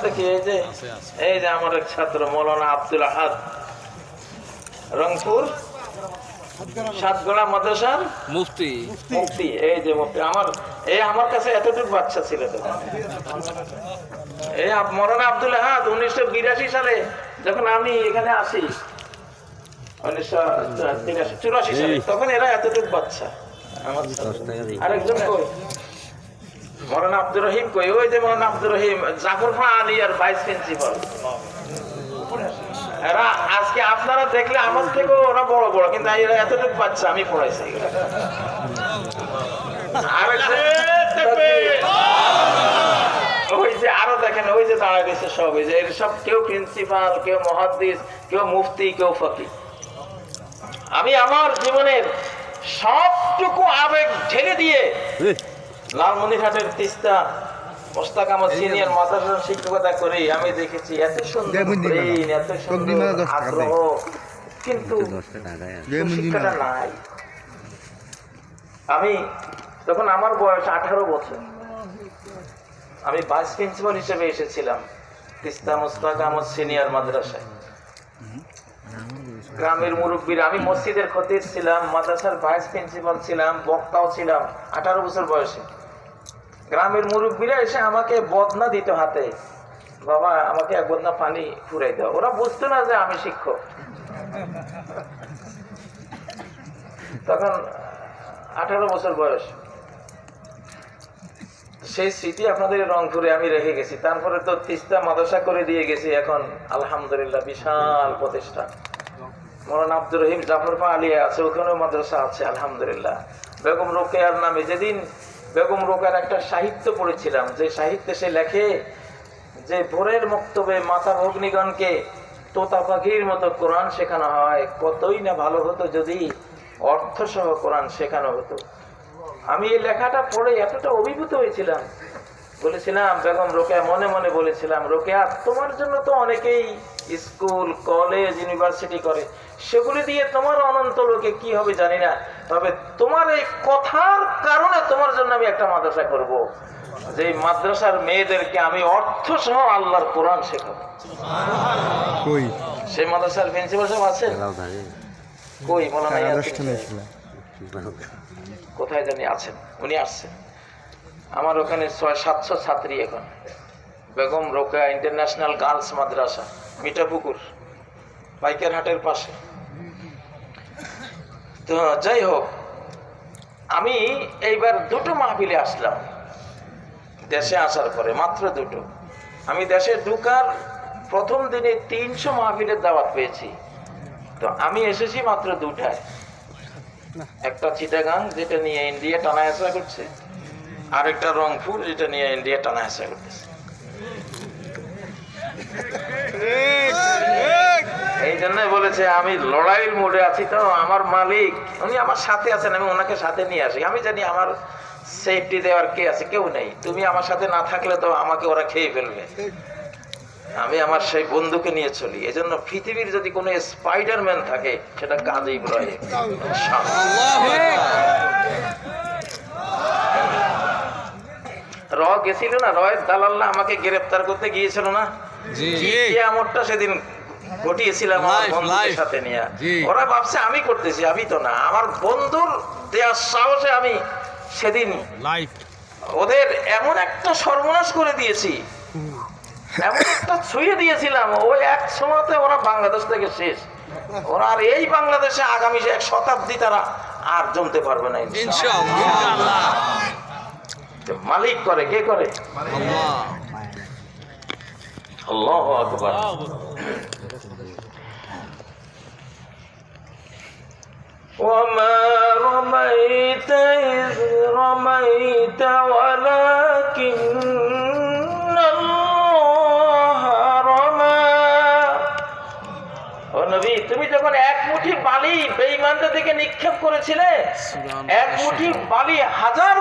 দেখি এই যে আমার এক ছাত্র মৌলানা আব্দুল আহাদ, রংপুর সাতগড়া মাদ্রাসার মুফতি। এই যে মুফতি আমার কাছে এতটুকু বাচ্চা ছিল। এই মৌলানা আব্দুল আহাদ 1982 সালে যখন আমি এখানে আসি, 1984 সালে, তখন এরা এতটুকু বাচ্চা। আরেকজন কই? মৌলানা আব্দুর রহিম কই? ওই যে মৌলানা আব্দুর রহিম, জাফর খান আলিয়ার ভাইস প্রিন্সিপাল। এরা আজকে আপনারা দেখলে আমার থেকেও ওরা বড় বড়, কিন্তু এরা এতটুকু বাচ্চা আমি পড়াইছি। ওই যে আরো দেখেন, ওই যে দাঁড়া গেছে সব, ওই যে সব কেউ প্রিন্সিপাল, কেউ মুহাদ্দিস, কেউ মুফতি, কেউ ফকিহ। আমি আমার জীবনের সবটুকু আবেগ ঢেলে দিয়ে লালমনিরহাটের তিস্তা মোস্তাক আহমদ সিনিয়র মাদ্রাসার শিক্ষকতা করে আমি দেখেছি এত সুন্দর ব্রেইন, এত সুন্দর আগ্রহ, কিন্তু শিক্ষাটা নাই। আমি তখন আমার বয়স 18 বছর, আমি ভাইস প্রিন্সিপাল হিসেবে এসেছিলাম তিস্তা মোস্তাক আহমদ সিনিয়র মাদ্রাসায়। গ্রামের মুরব্বীরা, আমি মসজিদের খতিব ছিলাম, মাদ্রাসার ভাইস প্রিন্সিপাল ছিলাম, বক্তাও ছিলাম 18 বছর বয়সে। গ্রামের মুরব্বীরা এসে আমাকে বদনা দিত হাতে, বাবা আমাকে এক বদনা পানি ফুরাই দাও। ওরা বুঝতো না যে আমি শিক্ষক। তখন 18 বছর বয়স। সেই স্মৃতি আপনাদের রংপুরে আমি রেখে গেছি। তারপরে তো তিস্তা মাদ্রাসা করে দিয়ে গেছি, এখন আলহামদুলিল্লাহ বিশাল প্রতিষ্ঠান। মৌলানা আব্দুর রহিম জাফর খান আলিয়া আছে, ওখানেও মাদ্রাসা আছে আলহামদুলিল্লাহ। বেগম রোকেয়ার নামে, যেদিন বেগম রোকেয়ার একটা সাহিত্য পড়েছিলাম, যে সাহিত্যে সে লেখে যে ভোরের মক্তবে মাতা ভগ্নীগণকে তোতা পাখির মতো কোরআন শেখানো হয়, কতই না ভালো হতো যদি অর্থসহ কোরআন শেখানো হতো। আমি এই লেখাটা পড়ে এতটা অভিভূত হয়েছিলাম, বলেছিলাম বেগম রোকেয়া, মনে মনে বলেছিলাম, রোকেয়া তোমার জন্য তো অনেকেই স্কুল, কলেজ, ইউনিভার্সিটি করে, সেগুলি দিয়ে তোমার অনন্ত লোকে কি হবে জানি না, তবে তোমার এই কথার কারণে তোমার জন্য আমি একটা মাদ্রাসা করব, যে মাদ্রাসার মেয়েদেরকে আমি অর্থ সহ আল্লাহর কোরআন শেখাবো। সেই মাদ্রাসার প্রিন্সিপাল সাহেব আছে কই? কোথায় জানি আছেন, উনি আসছেন। আমার ওখানে 600-700 ছাত্রী এখন। বেগম রোকেয়া ইন্টারন্যাশনাল গার্লস মাদ্রাসা, মিঠাপুকুর, পাইকার হাটের পাশে। তো যাই হোক, আমি এইবার 2টো মাহফিলে আসলাম দেশে আসার পরে, মাত্র 2টো। আমি দেশে ঢুকার প্রথম দিনে 300 মাহফিলের দাওয়াত পেয়েছি, তো আমি এসেছি মাত্র 2টায়। একটা চিটাগাং, যেটা নিয়ে ইন্ডিয়া টানা হেঁচড়া করছে, আর একটা রংপুর, যেটা নিয়ে ইন্ডিয়া টানা হেঁচড়া করতেছে। এই জন্যই বলেছে আমি লড়াইয়ের মোড়ে আছি, তো আমার মালিক উনি আমার সাথে আছেন, আমি ওনাকে সাথে নিয়ে আসি। আমি জানি আমার সেফটি দেওয়ার কে আছে? কেউ নেই। তুমি আমার সাথে না থাকলে তো আমাকে ওরা খেয়ে ফেলবে। আমি আমার সেই বন্ধুকে নিয়ে চলি। এজন্য পৃথিবীর যদি কোনো স্পাইডারম্যান থাকে, সেটা কাজী ইব্রাহিম। র গেছিল না, রয়ের দালাল্লা আমাকে গ্রেফতার করতে গিয়েছিল না, আমরটা সেদিন ঘটিয়েছিলাম আমার বন্ধুদের সাথে নিয়ে। ওরা ভাবছে আমি করতেছি, আমি তো না। আমার বন্ধুর দেওয়ার সাহসে আমি সেদিন ওদের এমন একটা সর্বনাশ করে দিয়েছি, এমন একটা ছুঁয়ে দিয়েছিলাম, ওই এক সময়তে ওরা বাংলাদেশ থেকে শেষ। ওরা আর এই বাংলাদেশে আগামী 1 শতাব্দী তারা আর জমতে পারবে না ইনশাআল্লাহ। মালিক করে, কে করে? আল্লাহু আকবার। وما رميت إذ رميت ولكن الله رمى। ও নবী, তুমি যখন এক মুঠি বালি বেঈমানদের দিকে নিক্ষেপ করেছিলে, এক মুঠি বালি 1000